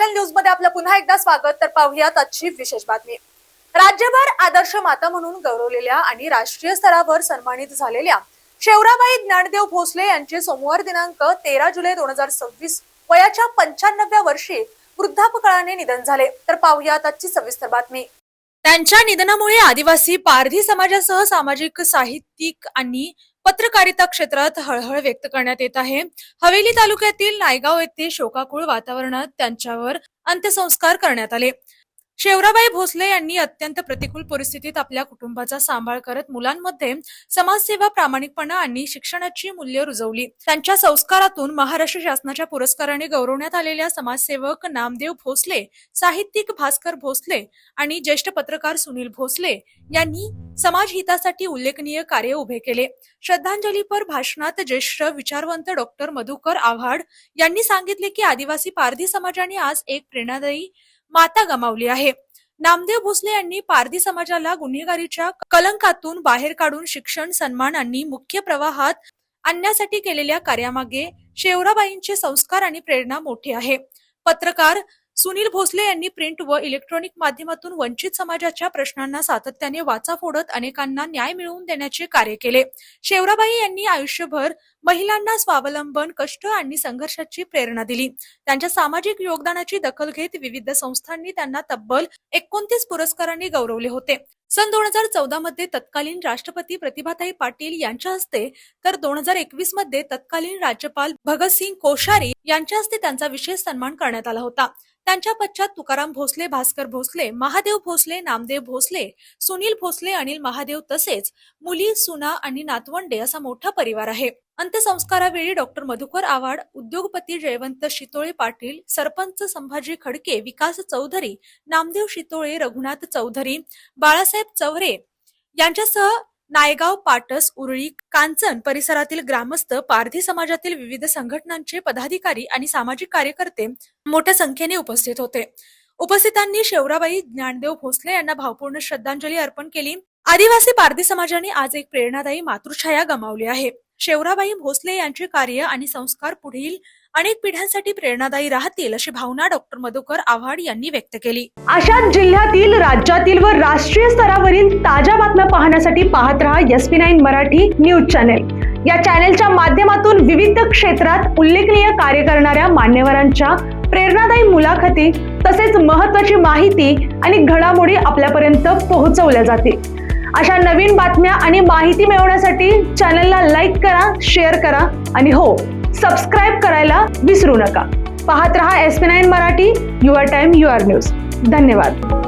Special news मध्ये आपलं पुन्हा एकदा स्वागत। तर पाहूयात आजची विशेष बातमी। राज्यभर आदर्श माता म्हणून गौरवलेल्या आणि राष्ट्रीय स्तरावर सन्मानित झालेल्या शेवराबाई ज्ञानदेव भोसले यांचे सोमवार दिनांक 13 जुलै 2026 वयाच्या 95व्या वर्षी वृद्धापकाळाने निधन झाले। तर पाहूयात आजची सविस्तर बातमी। त्यांच्या निधनामुळे आदिवासी पारधी समाजासह सामाजिक, साहित्यिक आणि पत्रकारिता क्षेत्रात हळहळ व्यक्त करण्यात येत आहे। हवेली तालुक्यातील नायगाव येथे शोकाकुळ वातावरणात त्यांच्यावर अंत्यसंस्कार करण्यात आले। शेवराबाई भोसले यांनी अत्यंत प्रतिकूल परिस्थितीत आपल्या कुटुंबाचा सांभाळ करत मुलांमध्ये समाजसेवा, प्रामाणिकपणा आणि शिक्षणाची मूल्य रुजवली। त्यांच्या संस्कारातून महाराष्ट्र शासनाच्या पुरस्काराने गौरवण्यात आलेल्या समाजसेवक नामदेव भोसले, साहित्यिक भास्कर भोसले आणि ज्येष्ठ पत्रकार सुनील भोसले यांनी समाज हितासाठी उल्लेखनीय कार्य उभे केले। श्रद्धांजलीपर भाषणात ज्येष्ठ विचारवंत डॉक्टर मधुकर आव्हाड यांनी सांगितले की आदिवासी पारधी समाजाने आज एक प्रेरणादायी माता गमावली आहे। नामदेव भोसले यांनी पारधी समाजाला गुन्हेगारीच्या कलंकातून बाहेर काढून शिक्षण, सन्मान आणि मुख्य प्रवाहात आणण्यासाठी केलेल्या कार्यामागे शेवराबाईंचे संस्कार आणि प्रेरणा मोठी आहे। पत्रकार सुनील भोसले यांनी प्रिंट व इलेक्ट्रॉनिक माध्यमातून वंचित समाजाच्या प्रश्नांना सातत्याने वाचा फोडत अनेकांना न्याय मिळवून देण्याचे कार्य केले। शेवराबाई यांनी आयुष्यभर महिलांना स्वावलंबन, कष्ट आणि संघर्षाची प्रेरणा दिली। त्यांच्या सामाजिक योगदानाची दखल घेत विविध संस्थांनी त्यांना तब्बल 29 पुरस्कारांनी गौरवले होते। सन 2014 मध्ये तत्कालीन राष्ट्रपती प्रतिभाताई पाटील यांच्या हस्ते तर 2021 मध्ये तत्कालीन राज्यपाल भगतसिंग कोश्यारी यांच्या हस्ते त्यांचा विशेष सन्मान करण्यात आला होता। त्यांच्या पश्चात तुकाराम भोसले, भास्कर भोसले, महादेव भोसले, नामदेव भोसले, सुनील भोसले, अनिल महादेव तसेच मुली, सुना आणि नातवंडे असा मोठा परिवार आहे। अंत्यसंस्कारावेळी डॉक्टर मधुकर आव्हाड, उद्योगपती जयवंत शितोळे पाटील, सरपंच संभाजी खडके, विकास चौधरी, नामदेव शितोळे, रघुनाथ चौधरी, बाळासाहेब चौरे यांच्यासह नायगाव, पाटस, उरळी, कांचन परिसरातील ग्रामस्थ, पारधी समाजातील विविध संघटनांचे पदाधिकारी आणि सामाजिक कार्यकर्ते मोठ्या संख्येने उपस्थित होते। उपस्थितांनी शेवराबाई ज्ञानदेव भोसले यांना भावपूर्ण श्रद्धांजली अर्पण केली। आदिवासी पारधी समाजाने आज एक प्रेरणादायी मातृछाया गमावली आहे। शेवराबाई भोसले यांचे कार्य आणि संस्कार पुढील अनेक पिढ्यांसाठी प्रेरणादायी राहतील अशी भावना डॉक्टर मधुकर आव्हाड यांनी व्यक्त केली। अशाच जिल्ह्यातील, राज्यातील व राष्ट्रीय स्तरावरील ताज्या बातम्या पाहण्यासाठी पाहत रहा SP9 मराठी न्यूज चॅनेल। या चॅनेलच्या माध्यमातून विविध क्षेत्रात उल्लेखनीय कार्य करणाऱ्या मान्यवरांच्या प्रेरणादायी मुलाखती तसेच महत्त्वाची माहिती आणि घडामोडी आपल्यापर्यंत पोहोचवल्या जातील। अशा नवीन बातम्या आणि माहिती मिळवण्यासाठी चॅनलला लाईक करा, शेअर करा आणि हो, सबस्क्राईब करायला विसरू नका। पाहत रहा SP9 Marathi, your time your news. धन्यवाद।